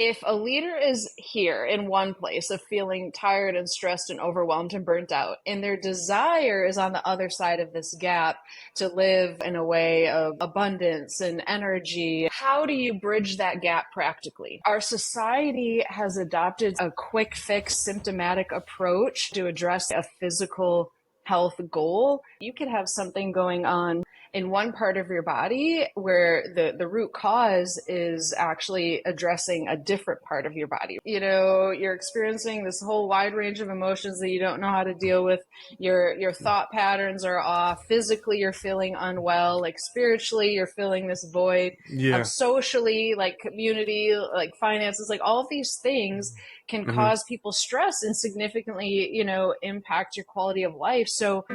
if a leader is here in one place of feeling tired and stressed and overwhelmed and burnt out, and their desire is on the other side of this gap to live in a way of abundance and energy, how do you bridge that gap practically? Our society has adopted a quick fix, symptomatic approach to address a physical health goal. You could have something going on in one part of your body where the root cause is actually addressing a different part of your body. You're experiencing this whole wide range of emotions that you don't know how to deal with. Your thought patterns are off. Physically, you're feeling unwell. Like spiritually, you're feeling this void. Socially, like community, like finances, like all of these things can cause people stress and significantly, impact your quality of life. So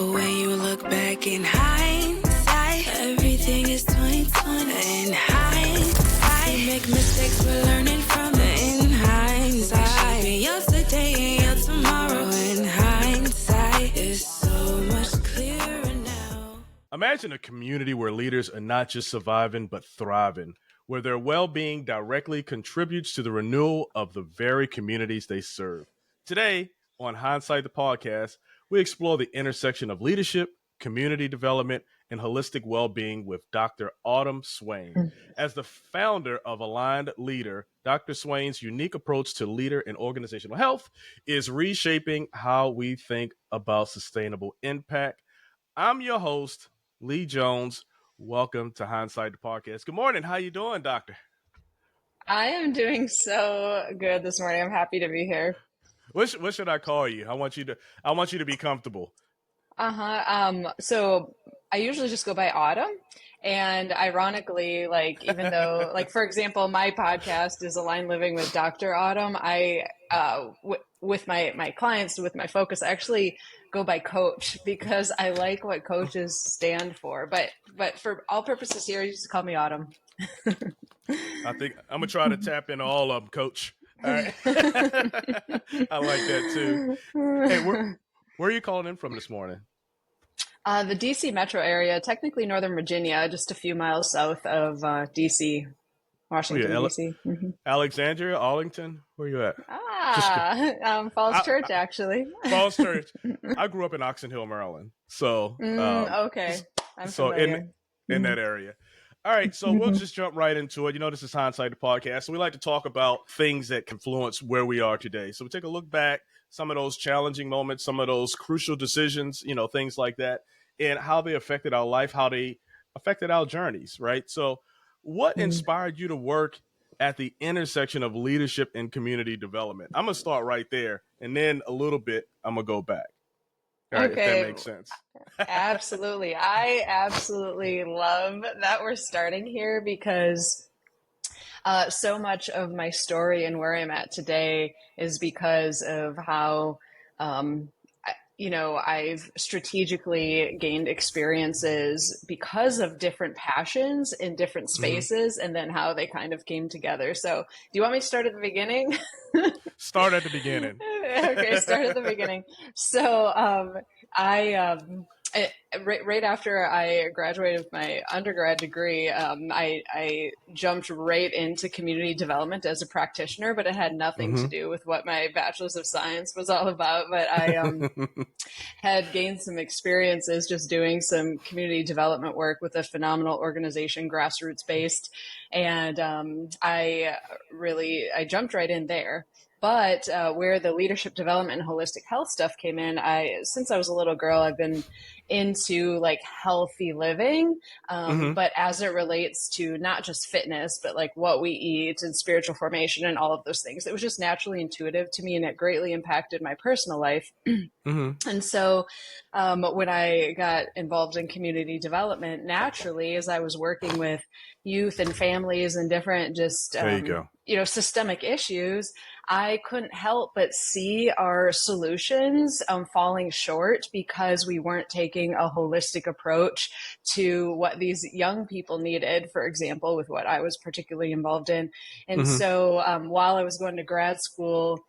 when you look back in hindsight, everything is 20/20. In hindsight, you make mistakes, we're learning from it. In hindsight, yesterday and your tomorrow. In hindsight, is so much clearer now. Imagine a community where leaders are not just surviving, but thriving, where their well-being directly contributes to the renewal of the very communities they serve. Today, on Hindsight the Podcast, we explore the intersection of leadership, community development, and holistic well-being with Dr. Autumn Swain. As the founder of Aligned Leader, Dr. Swain's unique approach to leader and organizational health is reshaping how we think about sustainable impact. I'm your host, Lee Jones. Welcome to Hindsight the Podcast. Good morning. How you doing, Doctor? I am doing so good this morning. I'm happy to be here. What should I call you? I want you to be comfortable. So I usually just go by Autumn. And ironically, even though, for example, my podcast is Aligned Living with Dr. Autumn, with my clients, with my focus, I actually go by coach because I like what coaches stand for. But for all purposes here, you just call me Autumn. I think I'm going to try to tap into all of them, coach. All right. I like that too. Hey, where are you calling in from this morning? The DC metro area, technically Northern Virginia, just a few miles south of DC, Washington, DC. Alexandria, Arlington, where are you at? Falls Church, actually. Falls Church. I grew up in Oxon Hill, Maryland. So, okay. I'm familiar. In that area. All right, so we'll just jump right into it. This is Hindsight the Podcast. So we like to talk about things that influence where we are today. So we take a look back, some of those challenging moments, some of those crucial decisions, things like that, and how they affected our life, how they affected our journeys, right? So what inspired you to work at the intersection of leadership and community development? I'm going to start right there, and then a little bit, I'm going to go back. All right, okay. If that makes sense. Absolutely. I absolutely love that we're starting here because so much of my story and where I'm at today is because of how, I've strategically gained experiences because of different passions in different spaces and then how they kind of came together. So do you want me to start at the beginning? Start at the beginning. Okay, start at the beginning. So right after I graduated with my undergrad degree, I jumped right into community development as a practitioner, but it had nothing to do with what my bachelor's of science was all about. But I had gained some experiences just doing some community development work with a phenomenal organization, grassroots based. And I jumped right in there. But where the leadership development and holistic health stuff came in, since I was a little girl, I've been into healthy living, but as it relates to not just fitness, but what we eat and spiritual formation and all of those things. It was just naturally intuitive to me, and it greatly impacted my personal life. And so when I got involved in community development, naturally, as I was working with youth and families and different systemic issues, I couldn't help but see our solutions falling short because we weren't taking a holistic approach to what these young people needed, for example, with what I was particularly involved in. And so while I was going to grad school,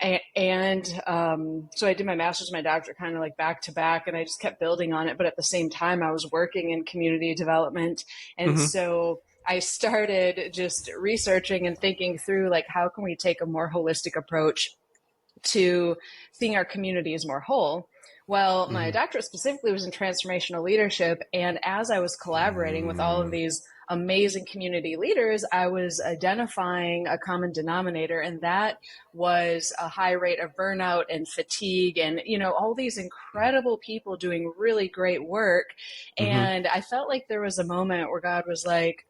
so I did my master's, my doctorate kind of back to back, and I just kept building on it. But at the same time, I was working in community development. And so I started just researching and thinking through, like, how can we take a more holistic approach to seeing our community as more whole. Well, my doctorate specifically was in transformational leadership. And as I was collaborating with all of these amazing community leaders, I was identifying a common denominator, and that was a high rate of burnout and fatigue and, all these incredible people doing really great work. And I felt like there was a moment where God was like,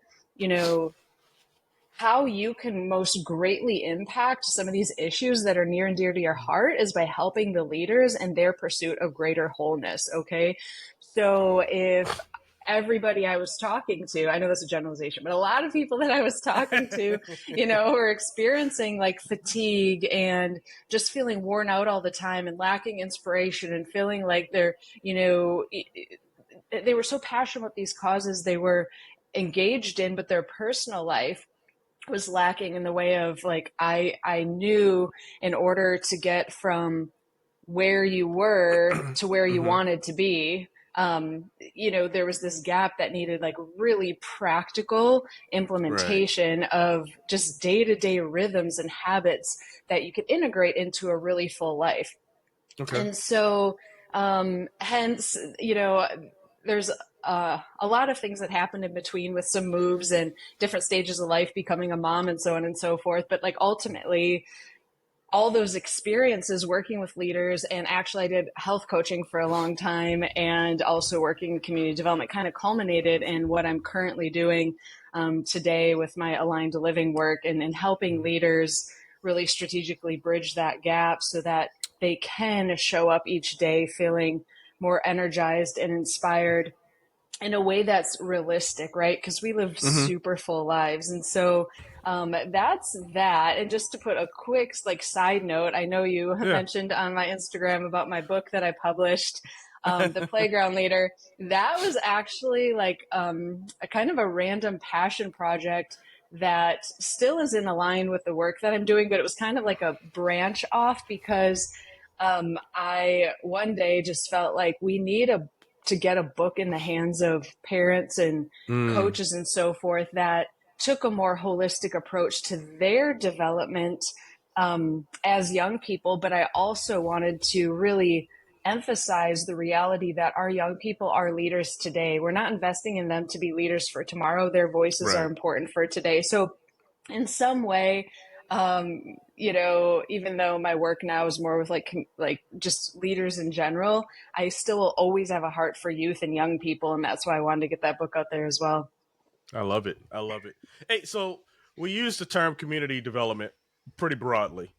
how you can most greatly impact some of these issues that are near and dear to your heart is by helping the leaders in their pursuit of greater wholeness. Okay. So if everybody I was talking to, I know that's a generalization, but a lot of people that I was talking to, were experiencing like fatigue and just feeling worn out all the time and lacking inspiration and feeling like they're, they were so passionate about these causes they were engaged in, but their personal life was lacking in the way of like, I knew in order to get from where you were to where you wanted to be, there was this gap that needed like really practical implementation of just day-to-day rhythms and habits that you could integrate into a really full life. Okay. And so, hence, there's a lot of things that happened in between with some moves and different stages of life, becoming a mom and so on and so forth. But like ultimately, all those experiences working with leaders, and actually I did health coaching for a long time and also working in community development, kind of culminated in what I'm currently doing today with my aligned living work and helping leaders really strategically bridge that gap so that they can show up each day feeling more energized and inspired in a way that's realistic, right? Because we live super full lives. And so that's that. And just to put a quick side note, I know you mentioned on my Instagram about my book that I published, The Playground Leader. That was actually like a kind of a random passion project that still is in line with the work that I'm doing, but it was kind of like a branch off because I one day just felt like we need to get a book in the hands of parents and coaches and so forth that took a more holistic approach to their development as young people. But I also wanted to really emphasize the reality that our young people are leaders today. We're not investing in them to be leaders for tomorrow. Their voices are important for today. So in some way, even though my work now is more with like just leaders in general, I still will always have a heart for youth and young people. And that's why I wanted to get that book out there as well. I love it. Hey, so we use the term community development pretty broadly,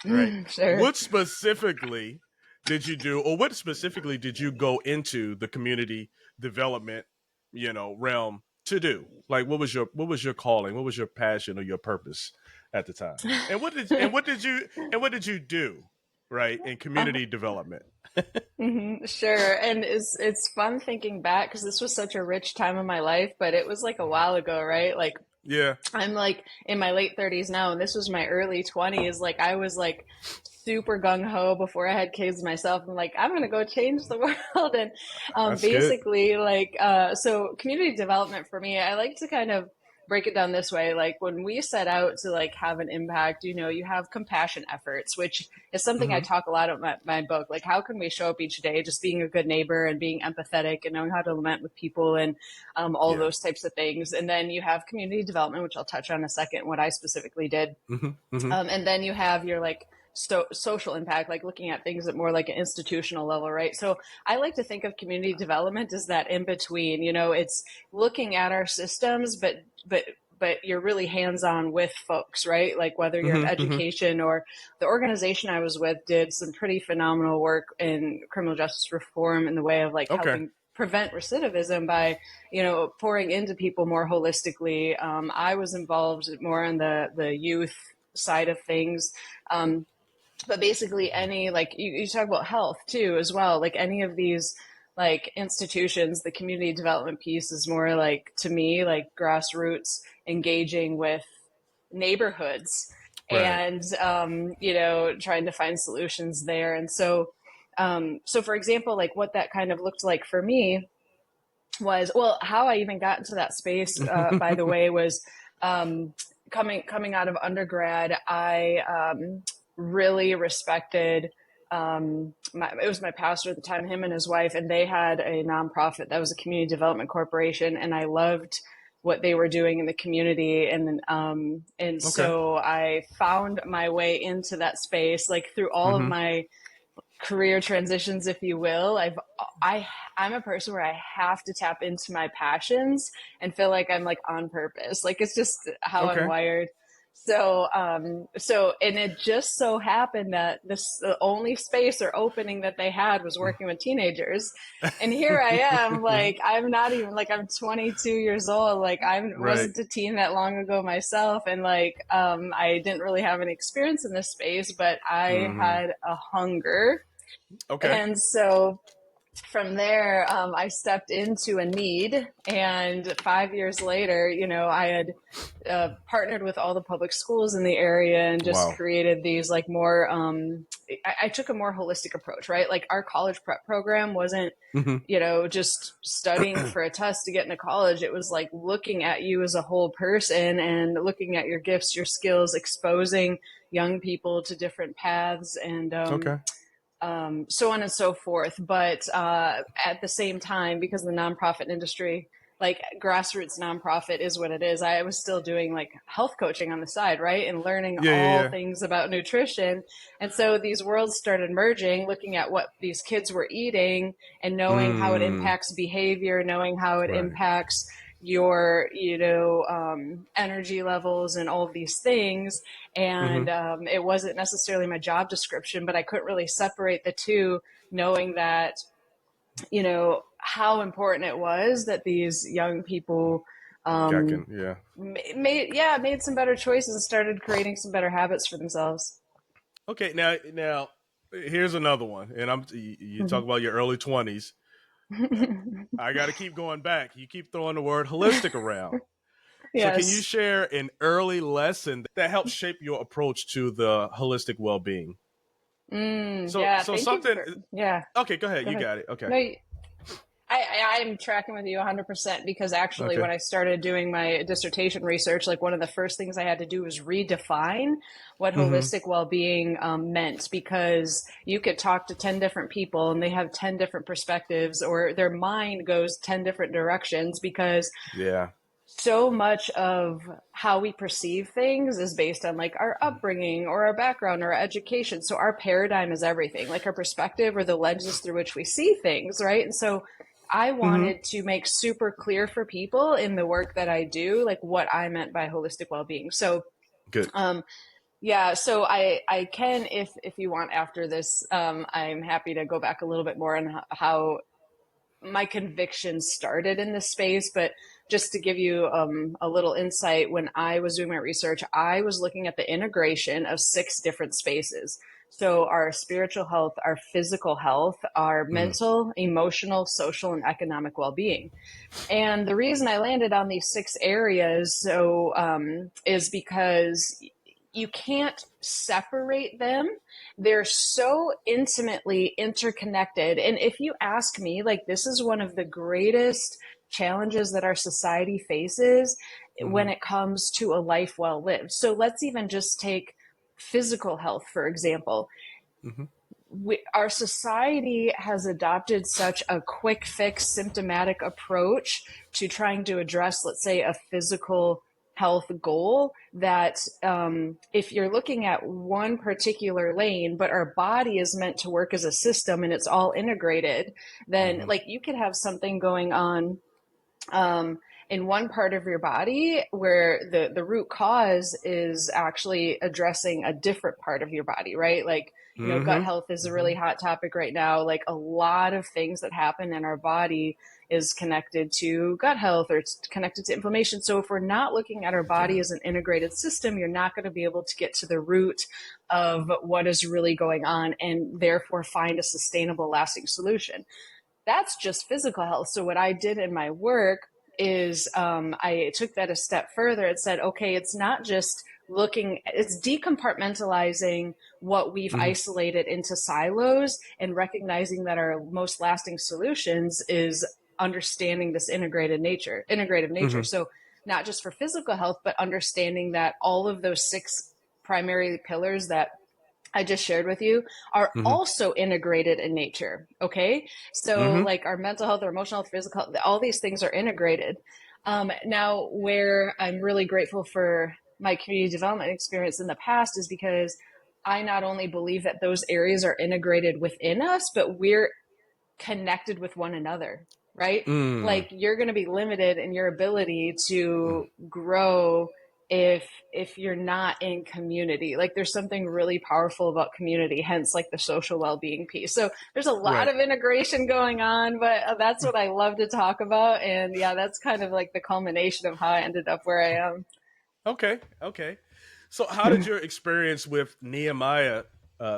right? Sure. What specifically did you do, or what specifically did you go into the community development, realm to do? Like, what was your calling? What was your passion or your purpose at the time? And what did you do, right, in community development? Sure. And it's fun thinking back because this was such a rich time of my life, but it was like a while ago, right? Like, yeah, I'm like in my late 30s now, and this was my early 20s. Like, I was like super gung-ho before I had kids myself. I'm like, I'm going to go change the world. And basically good. So community development for me, I like to kind of break it down this way. Like when we set out to like have an impact, you have compassion efforts, which is something I talk a lot about my book. Like, how can we show up each day just being a good neighbor and being empathetic and knowing how to lament with people and all those types of things. And then you have community development, which I'll touch on in a second, what I specifically did. And then you have your like social impact, like looking at things at more like an institutional level, right? So I like to think of community development as that in between. It's looking at our systems, but you're really hands-on with folks, right? Like whether you're in education or the organization I was with did some pretty phenomenal work in criminal justice reform in the way of like helping prevent recidivism by, pouring into people more holistically. I was involved more on the youth side of things. But basically any, like you talk about health too, as well, like any of these like institutions, the community development piece is more like, to me, like grassroots engaging with neighborhoods and, trying to find solutions there. And so for example, like what that kind of looked like for me well, how I even got into that space, by the way, was coming out of undergrad. I really respected it was my pastor at the time, him and his wife, and they had a nonprofit that was a community development corporation, and I loved what they were doing in the community. And so I found my way into that space, like through all of my career transitions, if you will. I'm a person where I have to tap into my passions and feel like I'm like on purpose. Like it's just how I'm wired. So, and it just so happened that the only space or opening that they had was working with teenagers. And here I am, like, I'm not even like, I'm 22 years old. Like wasn't a teen that long ago myself. And like, I didn't really have any experience in this space, but I had a hunger. And so from there, I stepped into a need, and 5 years later, I had partnered with all the public schools in the area and just created these like more, I took a more holistic approach, right? Like our college prep program wasn't, just studying for a test to get into college. It was like looking at you as a whole person and looking at your gifts, your skills, exposing young people to different paths and, so on and so forth. But at the same time, because the nonprofit industry, like grassroots nonprofit is what it is, I was still doing like health coaching on the side, right? And learning things about nutrition. And so these worlds started merging, looking at what these kids were eating and knowing how it impacts behavior, knowing how it impacts your, energy levels and all of these things. And it wasn't necessarily my job description, but I couldn't really separate the two, knowing that, how important it was that these young people made some better choices and started creating some better habits for themselves. Okay, now here's another one. And you talk about your early 20s. I got to keep going back. You keep throwing the word holistic around. Yes. So can you share an early lesson that helped shape your approach to the holistic well-being? So something. Okay, go ahead. You got it. Okay. No, I'm tracking with you 100% because actually when I started doing my dissertation research, like one of the first things I had to do was redefine what holistic well-being meant, because you could talk to 10 different people and they have 10 different perspectives, or their mind goes 10 different directions, because so much of how we perceive things is based on like our upbringing or our background or our education. So our paradigm is everything, like our perspective or the lenses through which we see things, right? And so I wanted to make super clear for people in the work that I do, like what I meant by holistic well-being. So, good. So I can, if you want after this, I'm happy to go back a little bit more on how my convictions started in this space. But just to give you a little insight, when I was doing my research, I was looking at the integration of 6 different spaces. So our spiritual health, our physical health, our mental, emotional, social, and economic well-being. And the reason I landed on these 6 areas is because you can't separate them. They're so intimately interconnected. And if you ask me, like, this is one of the greatest challenges that our society faces when it comes to a life well lived. So let's even just take physical health, for example. Our society has adopted such a quick fix, symptomatic approach to trying to address, let's say, a physical health goal that if you're looking at one particular lane, but our body is meant to work as a system and it's all integrated, then like you could have something going on in one part of your body where the root cause is actually addressing a different part of your body, right? Like, gut health is a really hot topic right now. Like a lot of things that happen in our body is connected to gut health, or it's connected to inflammation. So if we're not looking at our body as an integrated system, you're not going to be able to get to the root of what is really going on and therefore find a sustainable, lasting solution. That's just physical health. So what I did in my work is I took that a step further and said, okay, it's not just it's decompartmentalizing what we've isolated into silos and recognizing that our most lasting solutions is understanding this integrative nature. So not just for physical health, but understanding that all of those 6 primary pillars that I just shared with you are also integrated in nature. Okay. So like our mental health, our emotional health, physical health, all these things are integrated. Now where I'm really grateful for my community development experience in the past is because I not only believe that those areas are integrated within us, but we're connected with one another, right? Like you're going to be limited in your ability to grow if you're not in community. Like there's something really powerful about community, hence like the social well-being piece. So there's a lot of integration going on, but that's what I love to talk about. And yeah, that's kind of like the culmination of how I ended up where I am. Okay. So how did your experience with Nehemiah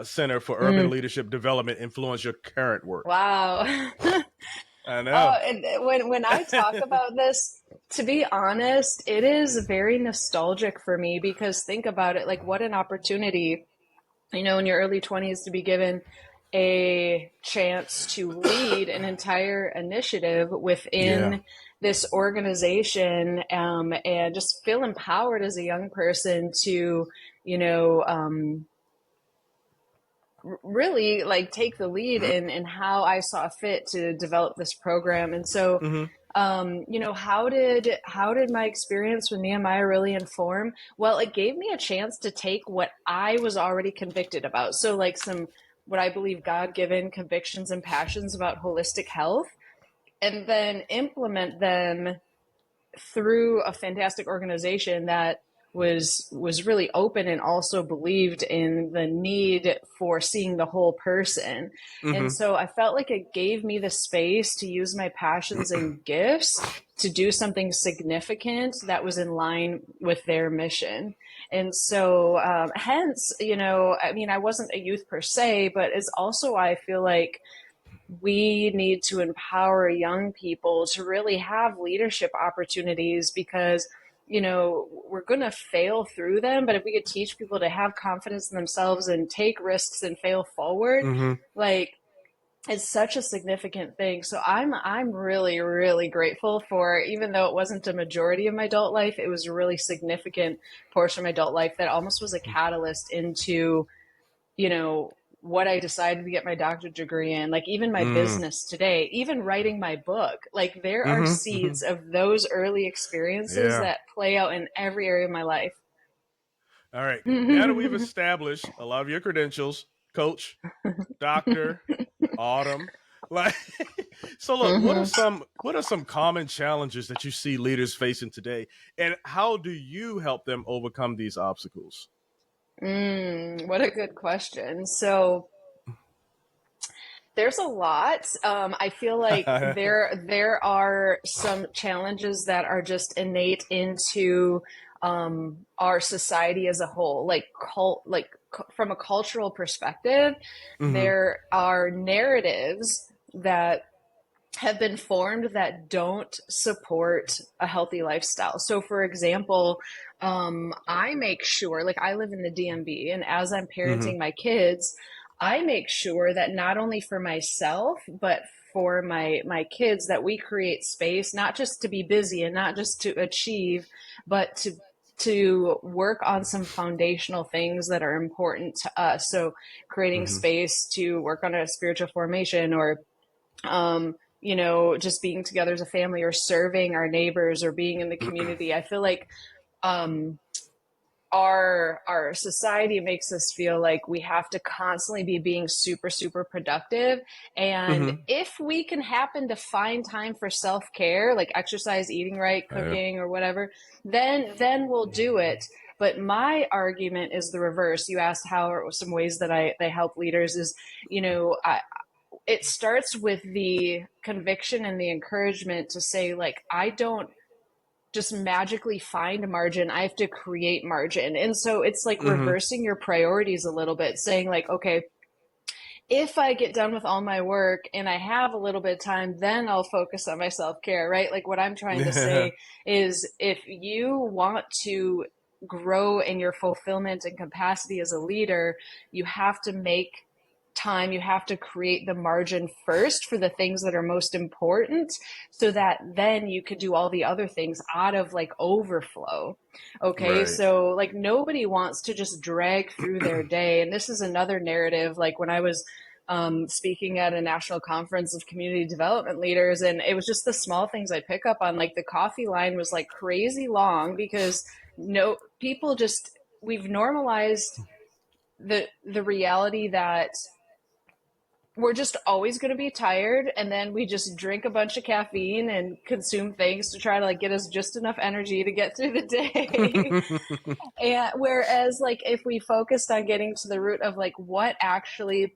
Center for Urban Leadership Development influence your current work? Wow. I know. And when I talk about this, to be honest, it is very nostalgic for me because think about it, like what an opportunity, you know, in your early 20s to be given a chance to lead an entire initiative within this organization, and just feel empowered as a young person to, you know, really like take the lead in how I saw fit to develop this program. And so, you know, how did my experience with Nehemiah really inform? Well, it gave me a chance to take what I was already convicted about. So like some, what I believe God-given convictions and passions about holistic health, and then implement them through a fantastic organization that was really open and also believed in the need for seeing the whole person. And so I felt like it gave me the space to use my passions and gifts to do something significant that was in line with their mission. And so hence, you know, I mean, I wasn't a youth per se, but it's also why I feel like we need to empower young people to really have leadership opportunities because, you know, we're going to fail through them. But if we could teach people to have confidence in themselves and take risks and fail forward, like it's such a significant thing. So I'm really, really grateful for, even though it wasn't a majority of my adult life, it was a really significant portion of my adult life that almost was a catalyst into, you know, what I decided to get my doctorate degree in, like even my business today, even writing my book, like there are seeds of those early experiences that play out in every area of my life. All right. Now that we've established a lot of your credentials, coach, doctor, Autumn, like, so look, what are some common challenges that you see leaders facing today, and how do you help them overcome these obstacles? What a good question. So there's a lot. I feel like there are some challenges that are just innate into our society as a whole, like from a cultural perspective, there are narratives that have been formed that don't support a healthy lifestyle. So for example, I make sure, like I live in the DMV, and as I'm parenting my kids, I make sure that not only for myself, but for my kids, that we create space, not just to be busy and not just to achieve, but to work on some foundational things that are important to us. So creating space to work on a spiritual formation, or, you know, just being together as a family, or serving our neighbors, or being in the community. I feel like our society makes us feel like we have to constantly be being super, super productive. And if we can happen to find time for self-care, like exercise, eating right, cooking, or whatever, then we'll do it. But my argument is the reverse. You asked how are some ways that I help leaders is, you know, it starts with the conviction and the encouragement to say, like, I don't just magically find margin. I have to create margin. And so it's like reversing your priorities a little bit, saying like, okay, if I get done with all my work and I have a little bit of time, then I'll focus on my self-care, right? Like what I'm trying to say is, if you want to grow in your fulfillment and capacity as a leader, you have to make time, you have to create the margin first for the things that are most important, so that then you could do all the other things out of like overflow. Okay. Right. So like nobody wants to just drag through their day. And this is another narrative. Like when I was speaking at a national conference of community development leaders, and it was just the small things I pick up on. Like the coffee line was like crazy long because people just, we've normalized the reality that we're just always going to be tired, and then we just drink a bunch of caffeine and consume things to try to like get us just enough energy to get through the day. And whereas like if we focused on getting to the root of like what actually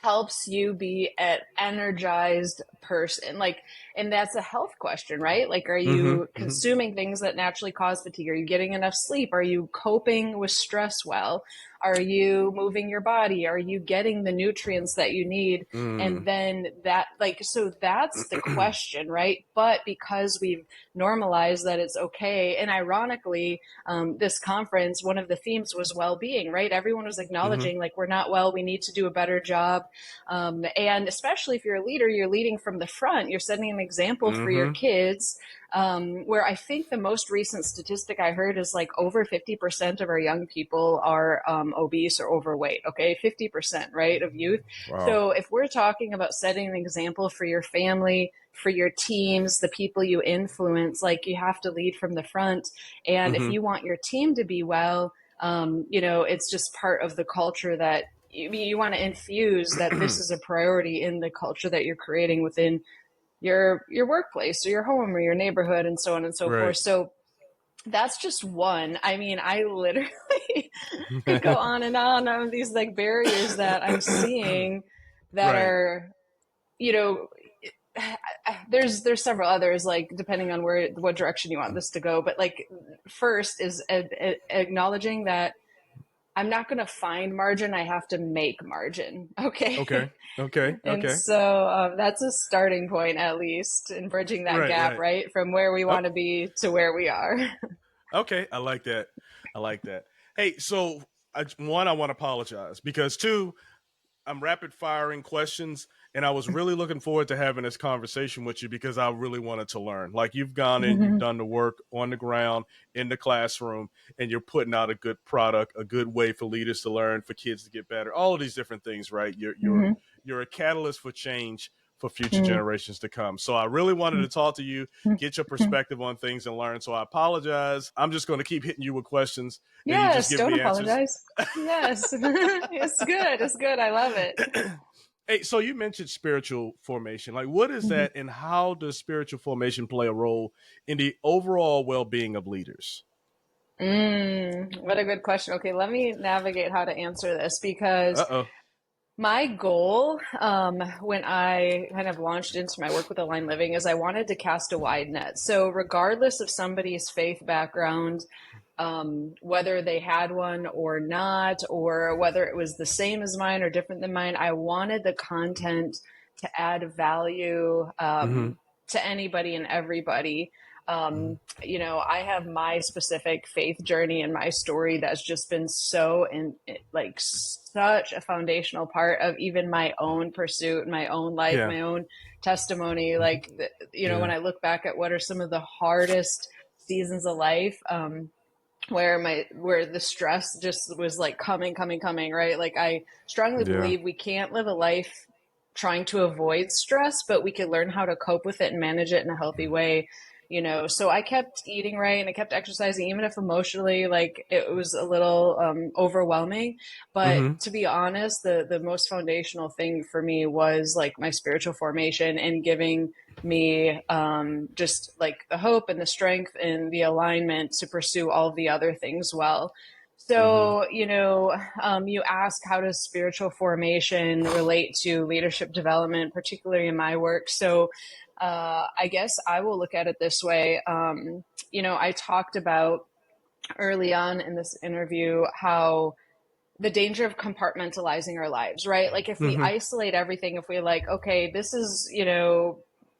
helps you be an energized person, like, and that's a health question, right? Like, are you consuming things that naturally cause fatigue? Are you getting enough sleep? Are you coping with stress well? Are you moving your body? Are you getting the nutrients that you need? And then that, like, so that's the question, right? But because we've normalized that it's okay, and ironically, this conference, one of the themes was well-being, right? Everyone was acknowledging like, we're not well, we need to do a better job. And especially if you're a leader, you're leading from the front, you're setting an example for your kids. Where I think the most recent statistic I heard is like over 50% of our young people are obese or overweight. Okay, 50%, right, of youth. Wow. So if we're talking about setting an example for your family, for your teams, the people you influence, like you have to lead from the front. And if you want your team to be well, it's just part of the culture that you want to infuse, that this is a priority in the culture that you're creating within your workplace or your home or your neighborhood, and so on and so forth. So that's just one. I mean, I literally could go on these like barriers that I'm seeing that are, there's several others, like depending on what direction you want this to go. But like first is acknowledging that I'm not going to find margin. I have to make margin. Okay. And so that's a starting point, at least, in bridging that gap, right? From where we want to be to where we are. Okay. I like that. Hey, so I want to apologize because two, I'm rapid firing questions, and I was really looking forward to having this conversation with you because I really wanted to learn. Like, you've gone in, you've done the work on the ground, in the classroom, and you're putting out a good product, a good way for leaders to learn, for kids to get better, all of these different things, right? You're a catalyst for change for future generations to come. So I really wanted to talk to you, get your perspective on things and learn. So I apologize. I'm just going to keep hitting you with questions. Yes, don't apologize. Yes, it's good. It's good. I love it. Hey, so you mentioned spiritual formation. Like, what is that, and how does spiritual formation play a role in the overall well-being of leaders? What a good question. Okay, let me navigate how to answer this, because my goal, when I kind of launched into my work with Aligned Living, is I wanted to cast a wide net. So regardless of somebody's faith background, whether they had one or not, or whether it was the same as mine or different than mine, I wanted the content to add value to anybody and everybody. I have my specific faith journey and my story that's just been so such a foundational part of even my own pursuit, my own life, my own testimony. Like, when I look back at what are some of the hardest seasons of life, where the stress just was like coming, right? Like, I strongly believe we can't live a life trying to avoid stress, but we can learn how to cope with it and manage it in a healthy way. So I kept eating right, and I kept exercising, even if emotionally, like, it was a little overwhelming. But to be honest, the most foundational thing for me was like my spiritual formation, and giving me just like the hope and the strength and the alignment to pursue all of the other things well. So, you ask, how does spiritual formation relate to leadership development, particularly in my work? So I guess I will look at it this way. I talked about early on in this interview how the danger of compartmentalizing our lives, right? Like, if we isolate everything, if we like, okay, this is,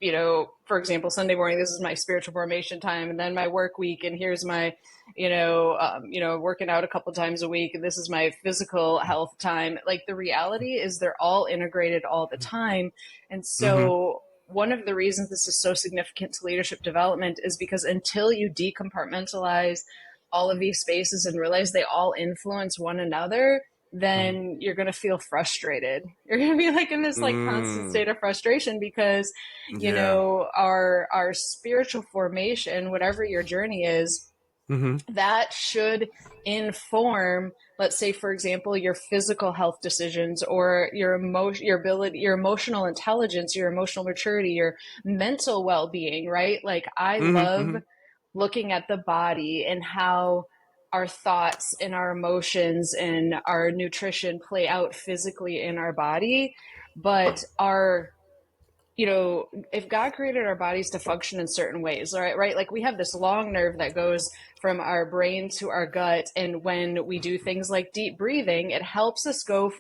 for example, Sunday morning, this is my spiritual formation time, and then my work week, and here's my, working out a couple times a week, and this is my physical health time. Like, the reality is they're all integrated all the time. And so one of the reasons this is so significant to leadership development is because until you decompartmentalize all of these spaces and realize they all influence one another, then you're going to feel frustrated. You're going to be like in this like constant state of frustration because, our spiritual formation, whatever your journey is, that should inform, let's say, for example, your physical health decisions or your emotional intelligence, your emotional maturity, your mental well-being, right? Like, I love looking at the body and how our thoughts and our emotions and our nutrition play out physically in our body. But if God created our bodies to function in certain ways, right? Like, we have this long nerve that goes from our brain to our gut. And when we do things like deep breathing, it helps us go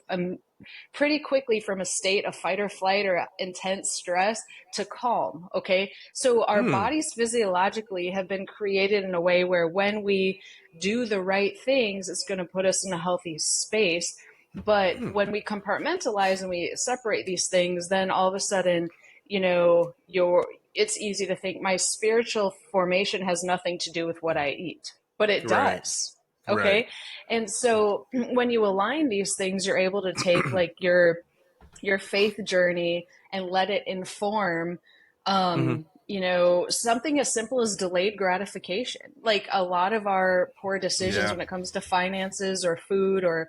pretty quickly from a state of fight or flight or intense stress to calm. Okay. So our bodies physiologically have been created in a way where when we do the right things, it's going to put us in a healthy space. But when we compartmentalize and we separate these things, then all of a sudden, it's easy to think my spiritual formation has nothing to do with what I eat, but it does. Okay. Right. And so when you align these things, you're able to take like your faith journey and let it inform, something as simple as delayed gratification. Like, a lot of our poor decisions when it comes to finances or food or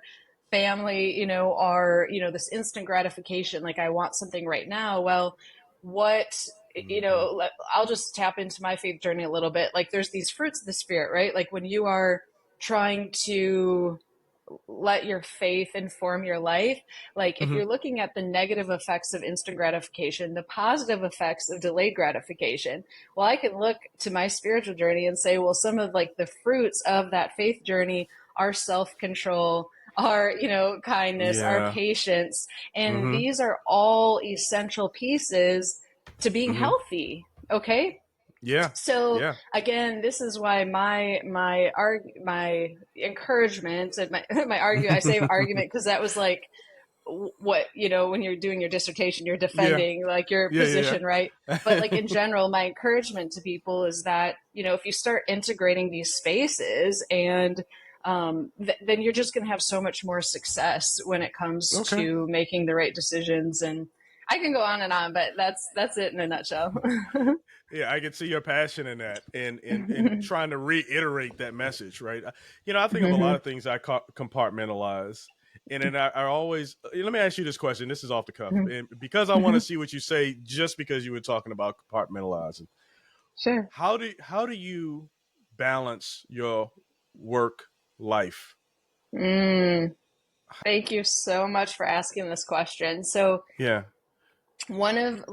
family, are, this instant gratification. Like, I want something right now. Well, I'll just tap into my faith journey a little bit. Like, there's these fruits of the spirit, right? Like, when you are trying to let your faith inform your life, like if you're looking at the negative effects of instant gratification, the positive effects of delayed gratification, well, I can look to my spiritual journey and say, well, some of like the fruits of that faith journey are self-control, our, kindness, our patience. And these are all essential pieces to being healthy. Okay. Yeah. So again, this is why my encouragement and I say argument, because that was like what, when you're doing your dissertation, you're defending like your position, right? But like in general, my encouragement to people is that, if you start integrating these spaces and then you're just going to have so much more success when it comes to making the right decisions. And I can go on and on, but that's it in a nutshell. Yeah, I can see your passion in that and trying to reiterate that message, right? I think of a lot of things I compartmentalize. And then I always, let me ask you this question. This is off the cuff. And because I want to see what you say, just because you were talking about compartmentalizing. Sure. How do you balance your work life? Thank you so much for asking this question. So one of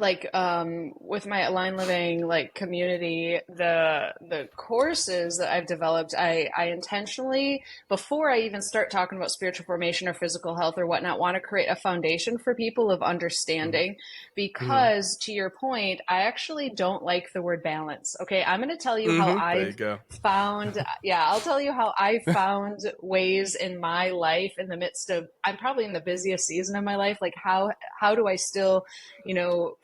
with my Align Living community, the courses that I've developed, I intentionally, before I even start talking about spiritual formation or physical health or whatnot, want to create a foundation for people of understanding, because to your point, I actually don't like the word balance. Okay. I'm going to tell you how I've found, I'll tell you how I found ways in my life in the midst of, I'm probably in the busiest season of my life. Like how do I still,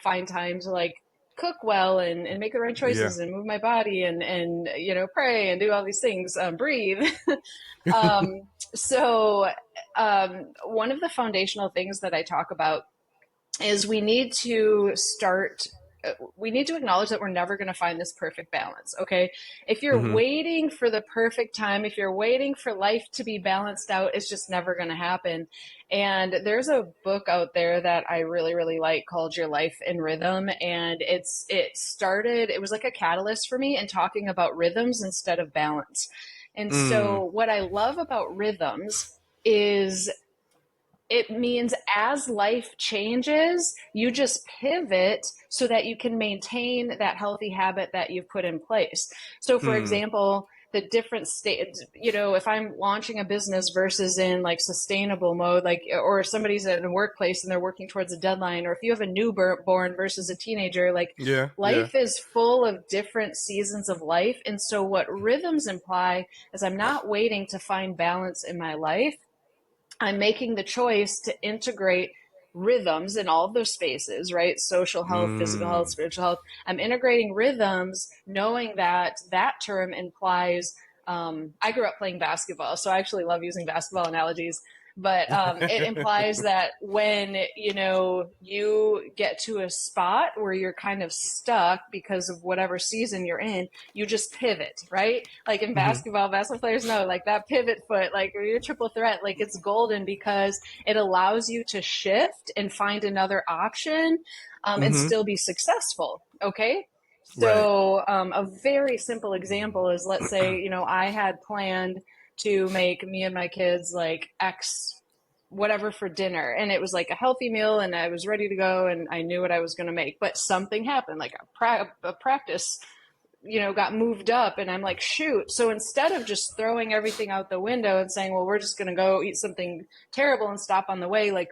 find time to cook well and make the right choices and move my body and pray and do all these things, breathe. So one of the foundational things that I talk about is we need to acknowledge that we're never going to find this perfect balance. Okay. If you're waiting for the perfect time, if you're waiting for life to be balanced out, it's just never going to happen. And there's a book out there that I really, really like called Your Life in Rhythm. And it was like a catalyst for me in talking about rhythms instead of balance. And so what I love about rhythms is it means as life changes, you just pivot so that you can maintain that healthy habit that you've put in place. So for example, the different states, you know, if I'm launching a business versus in like sustainable mode, like, or if somebody's in a workplace and they're working towards a deadline, or if you have a newborn versus a teenager, like life is full of different seasons of life. And so what rhythms imply is I'm not waiting to find balance in my life. I'm making the choice to integrate rhythms in all of those spaces, right? Social health, physical health, spiritual health. I'm integrating rhythms, knowing that that term implies, I grew up playing basketball, so I actually love using basketball analogies. But it implies that when, you know, you get to a spot where you're kind of stuck because of whatever season you're in, you just pivot, right? Like in basketball players know, like that pivot foot, like your triple threat, like it's golden because it allows you to shift and find another option and still be successful, okay? So a very simple example is, let's say, you know, I had planned to make me and my kids like X whatever for dinner, and it was like a healthy meal, and I was ready to go and I knew what I was going to make, but something happened, like a practice, you know, got moved up, and I'm like, shoot. So instead of just throwing everything out the window and saying, well, we're just going to go eat something terrible and stop on the way, like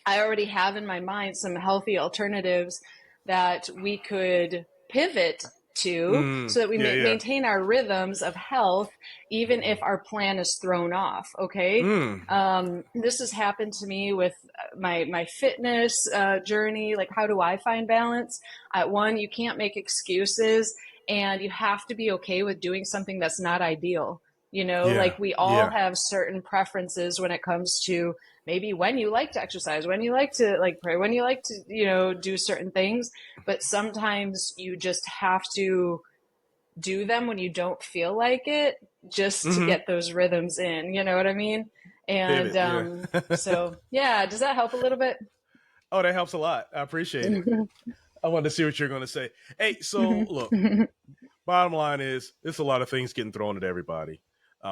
I already have in my mind some healthy alternatives that we could pivot to so that we maintain our rhythms of health, even if our plan is thrown off. Okay. This has happened to me with my fitness journey. Like, how do I find balance? One, you can't make excuses, and you have to be okay with doing something that's not ideal. You know, like we all have certain preferences when it comes to maybe when you like to exercise, when you like to like pray, when you like to, you know, do certain things, but sometimes you just have to do them when you don't feel like it, just to get those rhythms in, you know what I mean? And so, yeah, does that help a little bit? Oh, that helps a lot. I appreciate it. I wanted to see what you're going to say. Hey, so look, bottom line is, there's a lot of things getting thrown at everybody.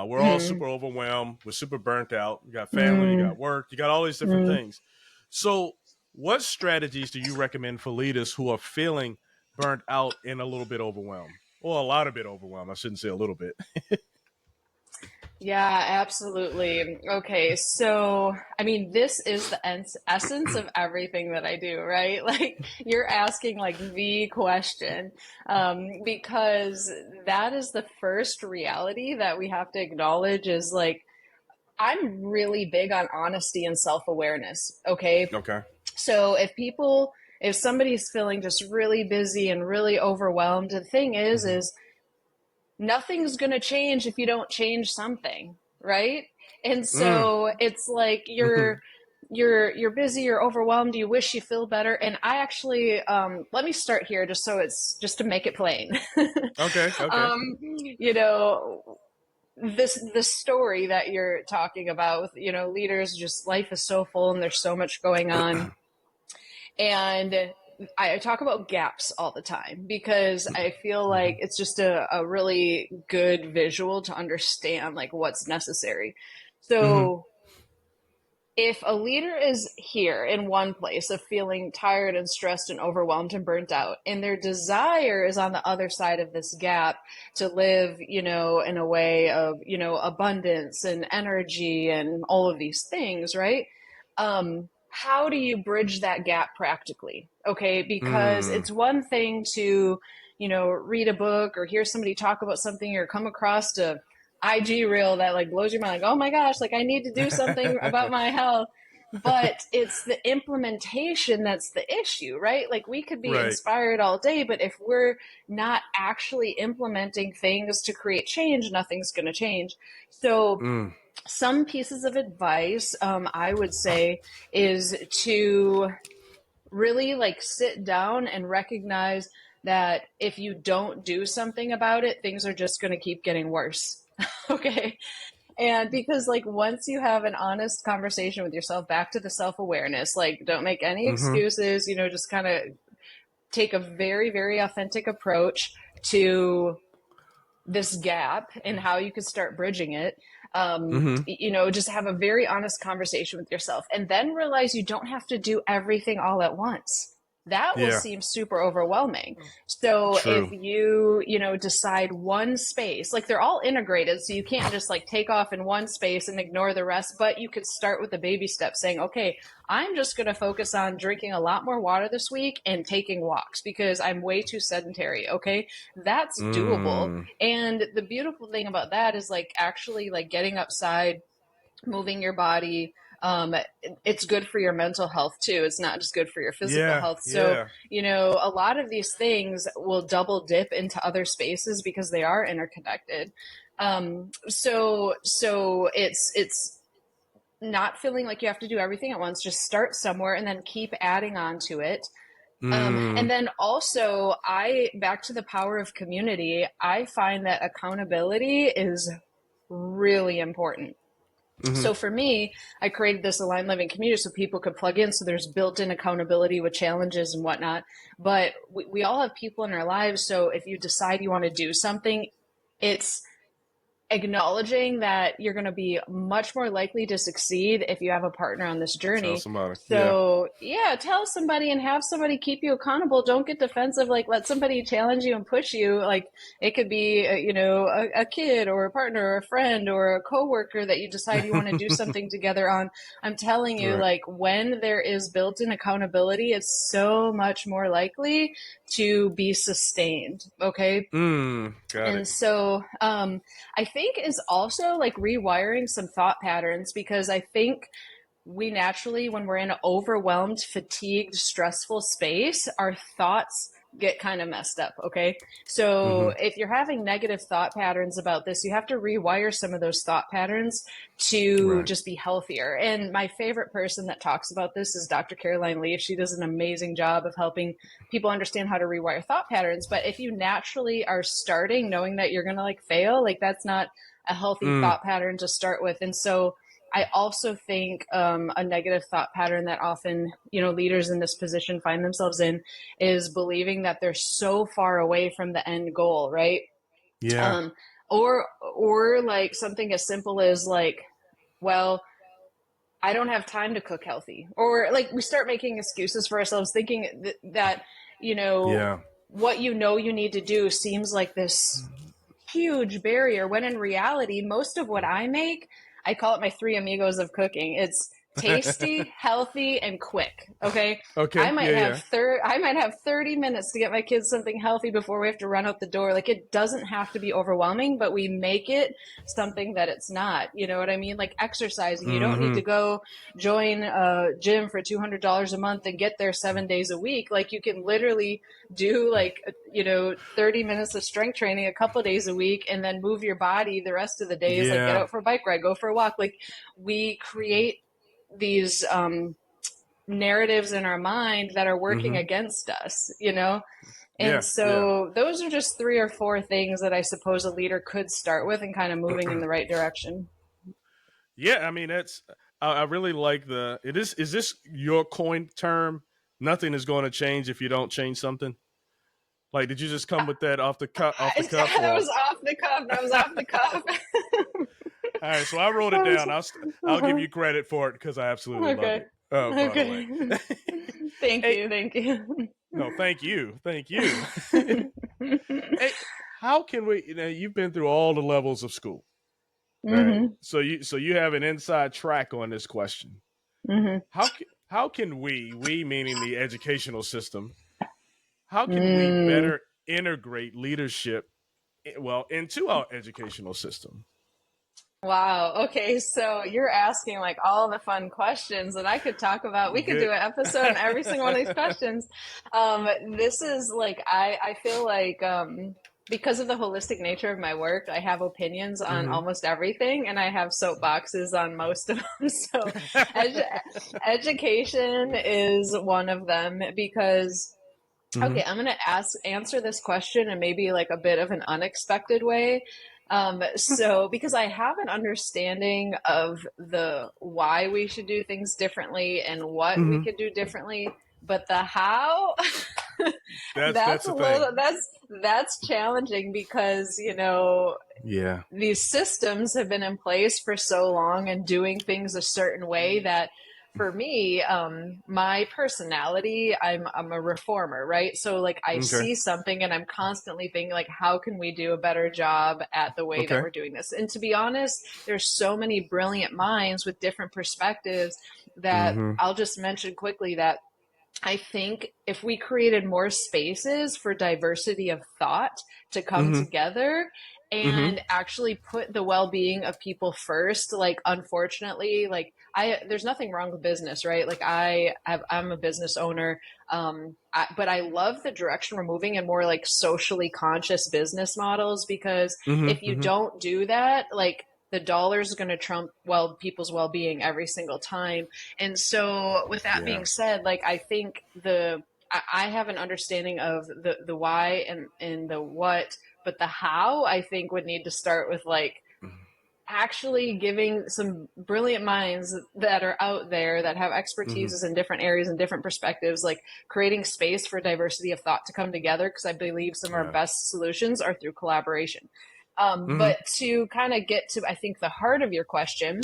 We're all super overwhelmed. We're super burnt out. You got family, you got work, you got all these different things. So what strategies do you recommend for leaders who are feeling burnt out and a little bit overwhelmed? Well, a lot of bit overwhelmed. I shouldn't say a little bit. Yeah, absolutely. Okay, so I mean, this is the essence of everything that I do, right? Like, you're asking like the question, because that is the first reality that we have to acknowledge is like, I'm really big on honesty and self-awareness, okay? Okay. So if somebody's feeling just really busy and really overwhelmed, the thing is nothing's going to change if you don't change something, right? And so it's like you're busy, you're overwhelmed, you wish you feel better. And I actually, let me start here just to make it plain. Okay. You know, the story that you're talking about with, you know, leaders, just life is so full and there's so much going on. And I talk about gaps all the time because I feel like it's just a really good visual to understand like what's necessary. So if a leader is here in one place of feeling tired and stressed and overwhelmed and burnt out, and their desire is on the other side of this gap to live, you know, in a way of, you know, abundance and energy and all of these things, right? How do you bridge that gap practically? Okay, because it's one thing to, you know, read a book or hear somebody talk about something or come across a IG reel that like blows your mind, like, oh my gosh, like I need to do something about my health. But it's the implementation that's the issue, right? Like we could be inspired all day, but if we're not actually implementing things to create change, nothing's going to change. So some pieces of advice I would say is to really like sit down and recognize that if you don't do something about it, things are just going to keep getting worse. Okay. And because like once you have an honest conversation with yourself, back to the self-awareness, like don't make any excuses, you know, just kind of take a very, very authentic approach to this gap and how you could start bridging it. You know, just have a very honest conversation with yourself and then realize you don't have to do everything all at once. that will seem super overwhelming. So if you decide one space, like they're all integrated, so you can't just like take off in one space and ignore the rest, but you could start with the baby steps saying, okay, I'm just going to focus on drinking a lot more water this week and taking walks because I'm way too sedentary. Okay. That's doable. And the beautiful thing about that is like actually like getting outside, moving your body. It's good for your mental health too. It's not just good for your physical health. So, a lot of these things will double dip into other spaces because they are interconnected. So it's not feeling like you have to do everything at once. Just start somewhere and then keep adding on to it. And then also back to the power of community, I find that accountability is really important. So for me, I created this Aligned Living community so people could plug in. So there's built-in accountability with challenges and whatnot. But we all have people in our lives. So if you decide you want to do something, it's acknowledging that you're going to be much more likely to succeed if you have a partner on this journey. Tell somebody. So tell somebody and have somebody keep you accountable. Don't get defensive. Like let somebody challenge you and push you. Like it could be, a kid or a partner or a friend or a coworker that you decide you want to do something together on. I'm telling you, like when there is built-in accountability, it's so much more likely to be sustained. Okay. Got it. So, I think is also like rewiring some thought patterns, because I think we naturally, when we're in an overwhelmed, fatigued, stressful space, our thoughts get kind of messed up. Okay. So if you're having negative thought patterns about this, you have to rewire some of those thought patterns to just be healthier. And my favorite person that talks about this is Dr. Caroline Leaf. She does an amazing job of helping people understand how to rewire thought patterns. But if you naturally are starting knowing that you're going to like fail, like that's not a healthy thought pattern to start with. And so I also think a negative thought pattern that often, leaders in this position find themselves in is believing that they're so far away from the end goal, right? Yeah. Or like something as simple as like, well, I don't have time to cook healthy. Or like we start making excuses for ourselves thinking that what you need to do seems like this huge barrier, when in reality, most of what I make, I call it my three amigos of cooking. It's tasty, healthy, and quick. Okay. I might have 30 minutes to get my kids something healthy before we have to run out the door. Like it doesn't have to be overwhelming, but we make it something that it's not. You know what I mean? Like exercising. You don't need to go join a gym for $200 a month and get there 7 days a week. Like you can literally do 30 minutes of strength training a couple of days a week and then move your body the rest of the days. Like get out for a bike ride, go for a walk. Like we create these narratives in our mind that are working against us, And those are just 3 or 4 things that I suppose a leader could start with and kind of moving in the right direction. Yeah. I mean, I really like is this your coined term? Nothing is going to change if you don't change something. Like, did you just come with that off the cuff? That was off the cuff. All right, so I wrote it down. I'll give you credit for it because I absolutely love it. Oh, okay. Thank you. No, thank you. Hey, how can we? You've been through all the levels of school, right? So you have an inside track on this question. How can we meaning the educational system, how can we better integrate leadership, into our educational system? Wow. Okay. So you're asking like all the fun questions that I could talk about. We could do an episode on every single one of these questions. This is like, I feel like, because of the holistic nature of my work, I have opinions on almost everything, and I have soapboxes on most of them. So education is one of them because, okay, I'm going to answer this question in maybe like a bit of an unexpected way. So because I have an understanding of the why we should do things differently and what we could do differently, but the how that's challenging because, these systems have been in place for so long and doing things a certain way that for me, my personality, I'm a reformer, right? So like I see something and I'm constantly thinking like, how can we do a better job at the way that we're doing this? And to be honest, there's so many brilliant minds with different perspectives that I'll just mention quickly that I think if we created more spaces for diversity of thought to come together and actually put the well-being of people first, like unfortunately, like there's nothing wrong with business, right? Like I'm a business owner, but I love the direction we're moving in more like socially conscious business models, because if you don't do that, like the dollar is going to trump people's well-being every single time. And so with that being said, like I think I have an understanding of the why and the what, but the how I think would need to start with like actually giving some brilliant minds that are out there that have expertise in different areas and different perspectives, like creating space for diversity of thought to come together. Because I believe some of our best solutions are through collaboration. But to kind of get to, I think, the heart of your question,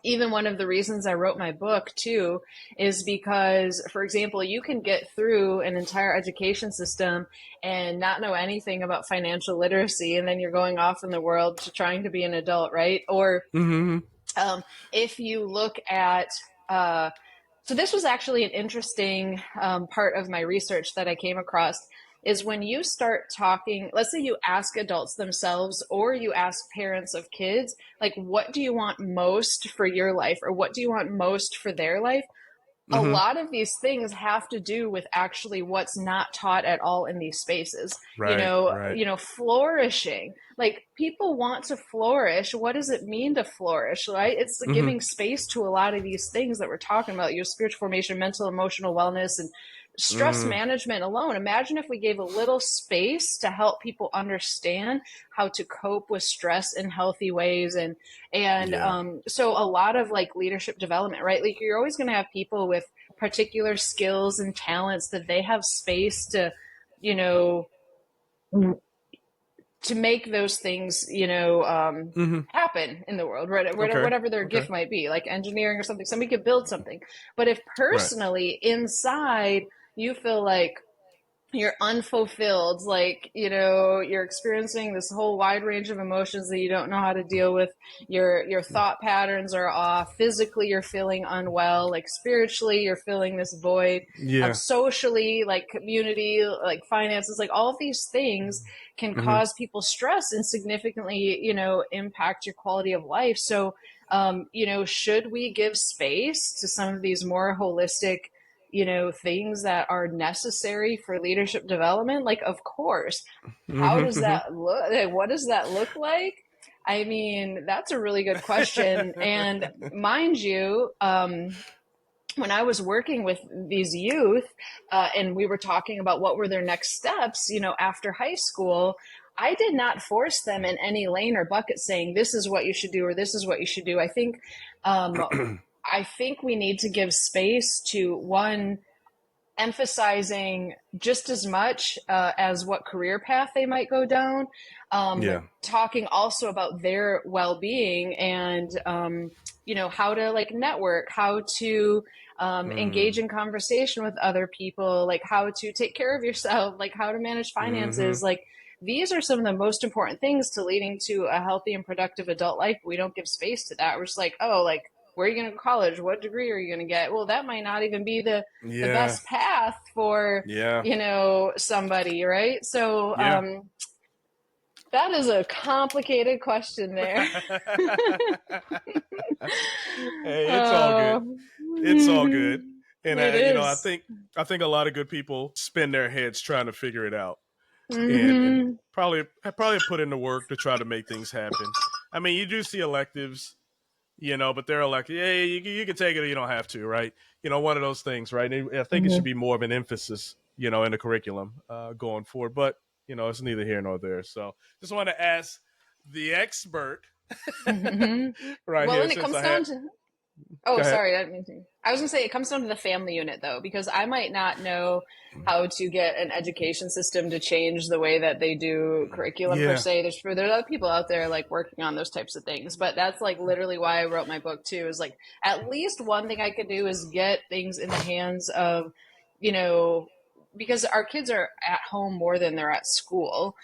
even one of the reasons I wrote my book too, is because, for example, you can get through an entire education system and not know anything about financial literacy, and then you're going off in the world to trying to be an adult, right? Or if you look at, so this was actually an interesting part of my research that I came across, is when you start talking, let's say you ask adults themselves or you ask parents of kids, like, what do you want most for your life, or what do you want most for their life? A lot of these things have to do with actually what's not taught at all in these spaces. Flourishing, like people want to flourish. What does it mean to flourish, right? It's giving space to a lot of these things that we're talking about, your spiritual formation, mental, emotional wellness, and stress management alone. Imagine if we gave a little space to help people understand how to cope with stress in healthy ways. So a lot of like leadership development, right? Like you're always going to have people with particular skills and talents that they have space to, to make those things, happen in the world, right? Whatever their gift might be, like engineering or something. Somebody could build something. But if personally inside you feel like you're unfulfilled, like, you're experiencing this whole wide range of emotions that you don't know how to deal with, your thought patterns are off, physically you're feeling unwell, like spiritually you're feeling this void, socially, like community, like finances, like all of these things can cause people stress and significantly, impact your quality of life. So, should we give space to some of these more holistic, things that are necessary for leadership development? Like, of course. How does that look? What does that look like? I mean, that's a really good question. And mind you, when I was working with these youth and we were talking about what were their next steps, after high school, I did not force them in any lane or bucket saying, this is what you should do, or this is what you should do. I think we need to give space to, one, emphasizing just as much as what career path they might go down, talking also about their well-being and, how to like network, how to engage in conversation with other people, like how to take care of yourself, like how to manage finances. Like these are some of the most important things to leading to a healthy and productive adult life. We don't give space to that. We're just like, oh, like, where are you going to go to college? What degree are you going to get? Well, that might not even be the best path for, somebody, right? So that is a complicated question there. Hey, it's all good. It's all good. And I think a lot of good people spin their heads trying to figure it out. And probably put in the work to try to make things happen. I mean, you do see electives, but they're like, yeah, you can take it or you don't have to, right? One of those things, right? And I think it should be more of an emphasis, in the curriculum going forward. But, it's neither here nor there. So just want to ask the expert right well, here. And it comes down to... Oh, Go ahead. sorry. I didn't mean to. I was gonna say it comes down to the family unit though, because I might not know how to get an education system to change the way that they do curriculum per Yeah. se. There's other people out there like working on those types of things, but that's like literally why I wrote my book too. Is like at least one thing I could do is get things in the hands of, you know, because our kids are at home more than they're at school.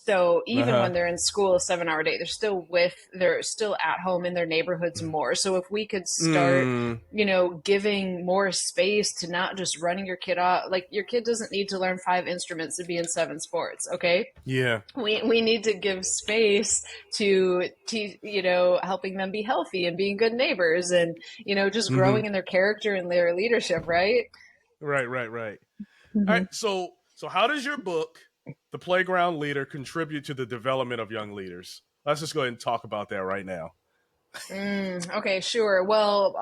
So even Uh-huh. when they're in school a 7 hour day, they're still at home in their neighborhoods more. So if we could start, Mm, you know, giving more space to not just running your kid off, like your kid doesn't need to learn 5 instruments to be in 7 sports. Okay. yeah. We need to give space to you know, helping them be healthy and being good neighbors and, you know, just Hmm. growing in their character and their leadership. Right. Right. All right. Mm-hmm. So how does your book, The Playground Leader, contribute to the development of young leaders? Let's just go ahead and talk about that right now. Okay, sure. Well,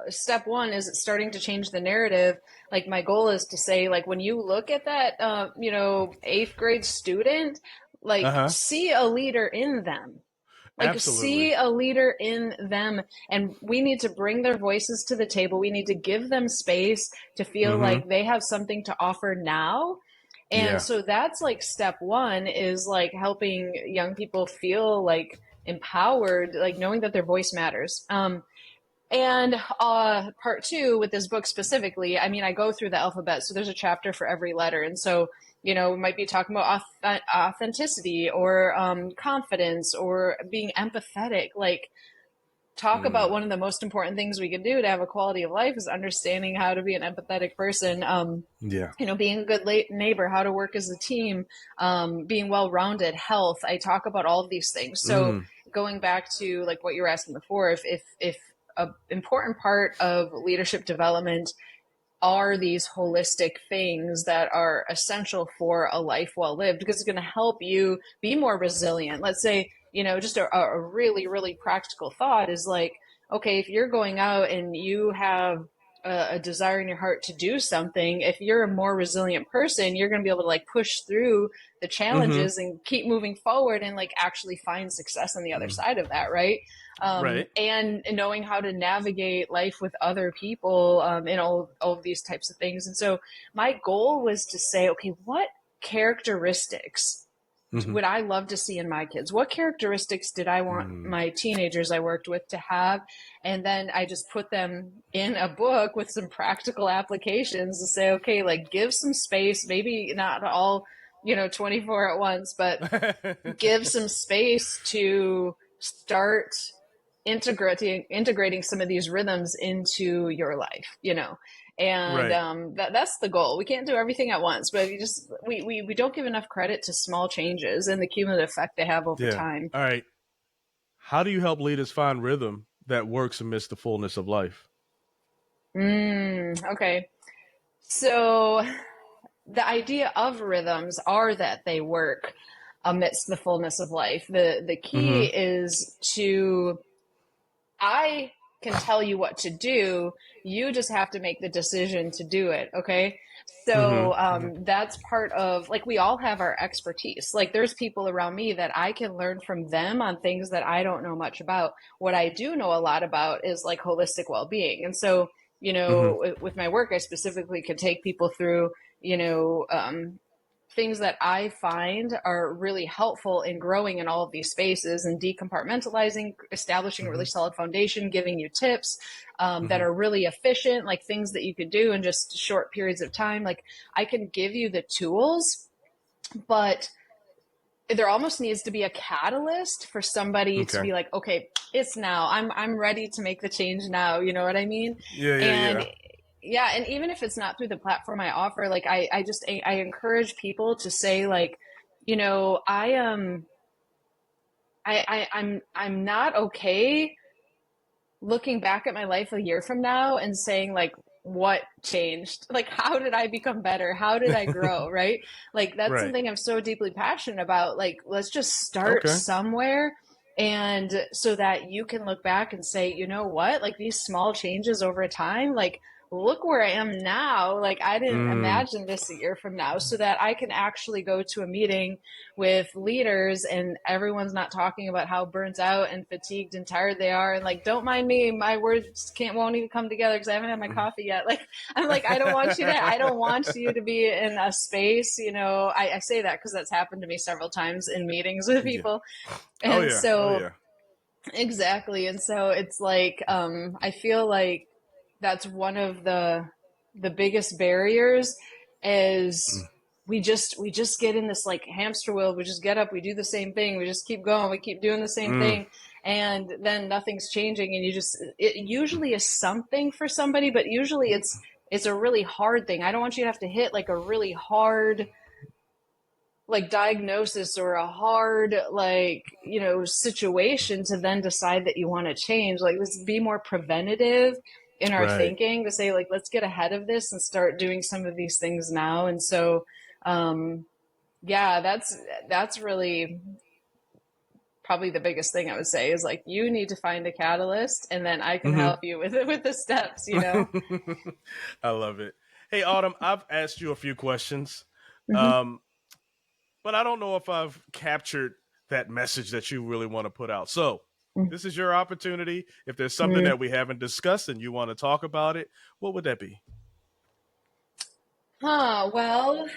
step one is starting to change the narrative. Like my goal is to say, like when you look at that, you know, eighth grade student, like Uh-huh. see a leader in them. Like Absolutely. see a leader in them, and we need to bring their voices to the table. We need to give them space to feel Mm-hmm. like they have something to offer now. And Yeah. so that's like step one is like helping young people feel like empowered, like knowing that their voice matters. And part two with this book specifically, I mean, I go through the alphabet, so there's a chapter for every letter. And so, you know, we might be talking about authenticity or confidence or being empathetic. Like, talk about Mm, one of the most important things we can do to have a quality of life is understanding how to be an empathetic person. yeah. You know, being a good neighbor, how to work as a team, being well-rounded, health. I talk about all of these things. So Mm, going back to like what you were asking before, if a important part of leadership development are these holistic things that are essential for a life well lived, because it's going to help you be more resilient. Let's say, you know, just a really, really practical thought is like, okay, if you're going out and you have a desire in your heart to do something, if you're a more resilient person, you're going to be able to like push through the mm-hmm. challenges and keep moving forward and like actually find success on the other Mm, side of that, right? right. And knowing how to navigate life with other people, and all of these types of things. And so my goal was to say, okay, what characteristics Mm-hmm. would I love to see in my kids? What characteristics did I want Mm, my teenagers I worked with to have? And then I just put them in a book with some practical applications to say, okay, like give some space, maybe not all, you know, 24 at once, but give some space to start integrating some of these rhythms into your life, you know. And right. that's the goal. We can't do everything at once, but we don't give enough credit to small changes and the cumulative effect they have over Yeah. time. All right. How do you help leaders find rhythm that works amidst the fullness of life? Okay, so the idea of rhythms are that they work amidst the fullness of life. The key Mm-hmm. is to, I can tell you what to do. You just have to make the decision to do it. Okay. So Mm-hmm. that's part of, like, we all have our expertise. Like there's people around me that I can learn from them on things that I don't know much about. What I do know a lot about is like holistic well-being. And so, you Mm-hmm. know, with my work, I specifically could take people through, you know, things that I find are really helpful in growing in all of these spaces and decompartmentalizing, establishing a Mm-hmm. really solid foundation, giving you tips that Mm-hmm. are really efficient, like things that you could do in just short periods of time. Like I can give you the tools, but there almost needs to be a catalyst for somebody to Okay. be like, okay, it's now. I'm ready to make the change now. You know what I mean? And Yeah. yeah, and even if it's not through the platform I offer, like I encourage people to say like, you know, I'm not okay looking back at my life a year from now and saying like, what changed? Like, how did I become better? How did I grow? Right? Like, that's Right. something I'm so deeply passionate about. Like, let's just start Okay. somewhere. And so that you can look back and say, you know what? Like, these small changes over time, like, look where I am now. Like, I didn't imagine this a year from now, so that I can actually go to a meeting with leaders and everyone's not talking about how burnt out and fatigued and tired they are. And like, don't mind me, my words won't even come together because I haven't had my coffee yet. Like, I'm like, I don't want you to be in a space, you know, I say that because that's happened to me several times in meetings with people. And exactly. And so it's like, I feel like that's one of the biggest barriers is we just get in this like hamster wheel. We just get up, we do the same thing. We just keep going. We keep doing the same thing. And then nothing's changing. And it usually is something for somebody, but usually it's a really hard thing. I don't want you to have to hit like a really hard like diagnosis or a hard like, you know, situation to then decide that you want to change. Like, let's be more preventative in our thinking to say like, let's get ahead of this and start doing some of these things now. And so that's really probably the biggest thing I would say is like, you need to find a catalyst and then I can help you with it, with the steps, you know. I love it. Hey, Autumn, I've asked you a few questions. But I don't know if I've captured that message that you really want to put out. So this is your opportunity. If there's something that we haven't discussed and you want to talk about it, what would that be? Well,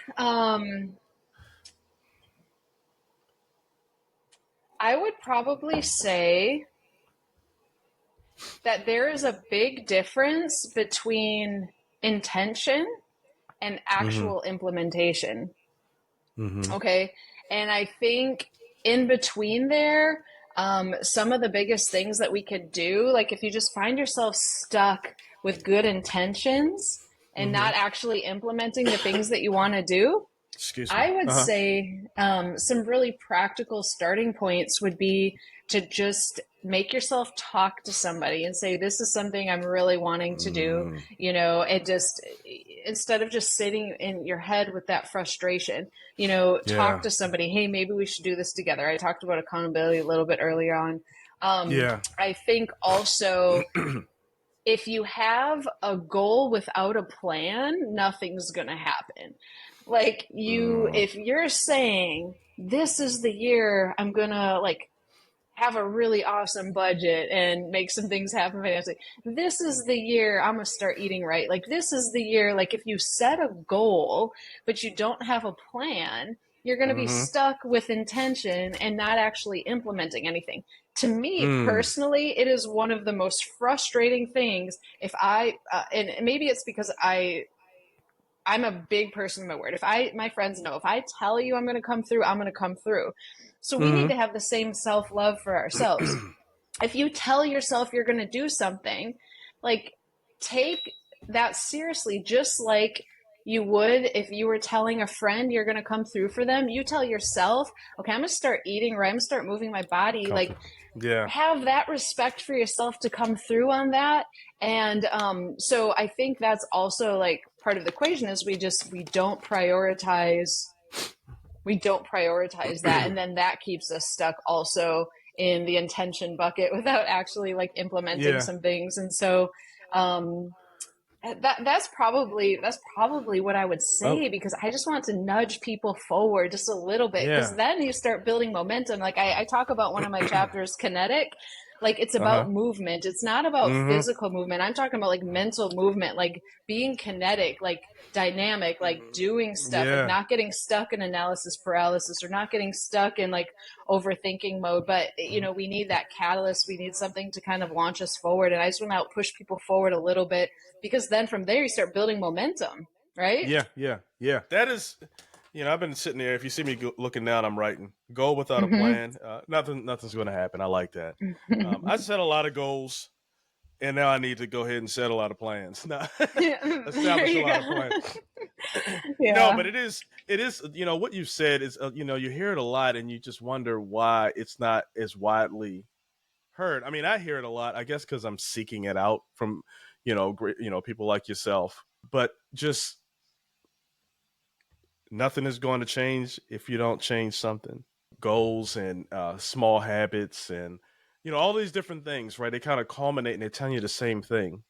I would probably say that there is a big difference between intention and actual implementation. Okay. And I think in between there, some of the biggest things that we could do, like if you just find yourself stuck with good intentions and not actually implementing the things that you want to do, I would say some really practical starting points would be to just make yourself talk to somebody and say, this is something I'm really wanting to do. You know, it just, instead of just sitting in your head with that frustration, you know, talk to somebody. Hey, maybe we should do this together. I talked about accountability a little bit earlier on. I think also if you have a goal without a plan, nothing's going to happen. Like if you're saying, this is the year I'm going to like have a really awesome budget and make some things happen financially. This is the year I'm going to start eating right. Like, this is the year, like if you set a goal, but you don't have a plan, you're going to be stuck with intention and not actually implementing anything. To me, personally, it is one of the most frustrating things if I, and maybe it's because I'm a big person of my word. My friends know, if I tell you I'm going to come through, I'm going to come through. So we need to have the same self-love for ourselves. If you tell yourself you're going to do something, like take that seriously, just like you would if you were telling a friend you're going to come through for them. You tell yourself, okay, I'm going to start eating right. I'm going to start moving my body. Have that respect for yourself to come through on that. And so I think that's also like part of the equation is we don't prioritize that. And then that keeps us stuck also in the intention bucket without actually like implementing some things. And so that's probably what I would say, because I just want to nudge people forward just a little bit, because then you start building momentum. Like I talk about one of my chapters, kinetic. Like it's about movement. It's not about physical movement. I'm talking about like mental movement, like being kinetic, like dynamic, like doing stuff, like not getting stuck in analysis paralysis or not getting stuck in like overthinking mode. But, you know, we need that catalyst. We need something to kind of launch us forward. And I just want to push people forward a little bit, because then from there you start building momentum, right? Yeah. That is, you know, I've been sitting there. If you see me looking down, I'm writing. Goal without a plan, nothing's going to happen. I like that. I set a lot of goals, and now I need to go ahead and set a lot of plans. Establish a lot of plans. No, but it is. You know what you've said is. You know, you hear it a lot, and you just wonder why it's not as widely heard. I mean, I hear it a lot. I guess because I'm seeking it out from, people like yourself. But just nothing is going to change if you don't change something. Goals and small habits and, all these different things, right? They kind of culminate and they're telling you the same thing.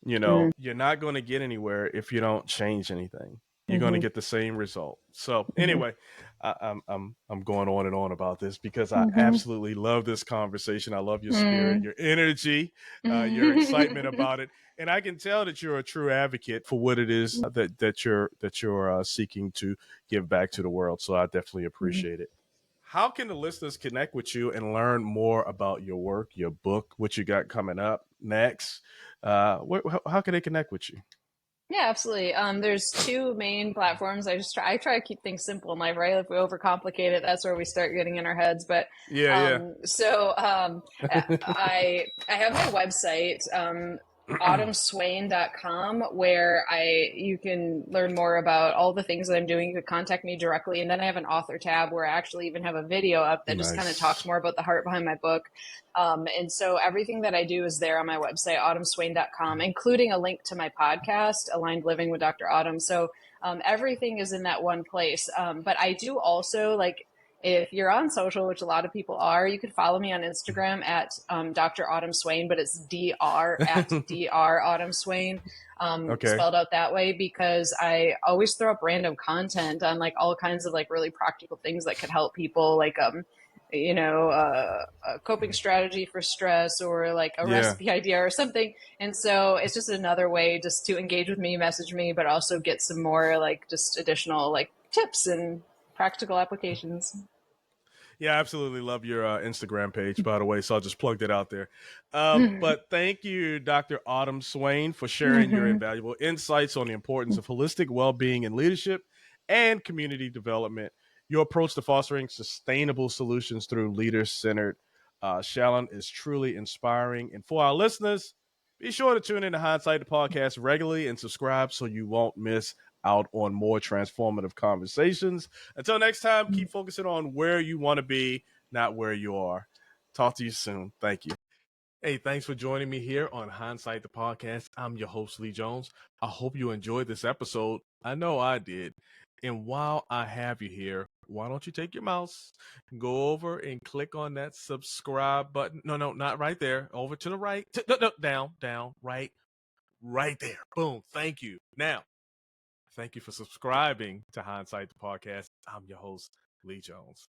You know, you're not going to get anywhere if you don't change anything. You're going to get the same result. So anyway, I'm going on and on about this because I absolutely love this conversation. I love your spirit, your energy, your excitement about it, and I can tell that you're a true advocate for what it is that you're seeking to give back to the world. So I definitely appreciate it. How can the listeners connect with you and learn more about your work, your book, what you got coming up next? How can they connect with you? Yeah, absolutely. There's two main platforms. I try to keep things simple in life, right? If we overcomplicate it, that's where we start getting in our heads. But Yeah. I have my website, autumnswain.com, where you can learn more about all the things that I'm doing. You could contact me directly, and then I have an author tab where I actually even have a video up that just kind of talks more about the heart behind my book. And so everything that I do is there on my website, autumnswain.com, including a link to my podcast, Aligned Living with Dr. Autumn. So everything is in that one place. But I do also, like, if you're on social, which a lot of people are, you can follow me on Instagram at Dr. Autumn Swain, but it's Dr. at Dr. Autumn Swain, spelled out that way, because I always throw up random content on like all kinds of like really practical things that could help people, like a coping strategy for stress, or like a recipe idea or something. And so it's just another way just to engage with me, message me, but also get some more like just additional like tips and practical applications. Yeah, I absolutely love your Instagram page, by the way. So I'll just plug that out there. But thank you, Dr. Autumn Swain, for sharing your invaluable insights on the importance of holistic well-being and leadership and community development. Your approach to fostering sustainable solutions through leader-centered Shallon is truly inspiring. And for our listeners, be sure to tune in to Hindsight the Podcast regularly and subscribe so you won't miss out on more transformative conversations. Until next time, keep focusing on where you want to be, not where you are. Talk to you soon. Thank you. Hey, thanks for joining me here on Hindsight the Podcast. I'm your host, Lee Jones. I hope you enjoyed this episode. I know I did. And while I have you here, why don't you take your mouse, go over and click on that subscribe button. No, not right there. Over to the right. Down, right there. Boom. Thank you. Now, thank you for subscribing to Hindsight the Podcast. I'm your host, Lee Jones.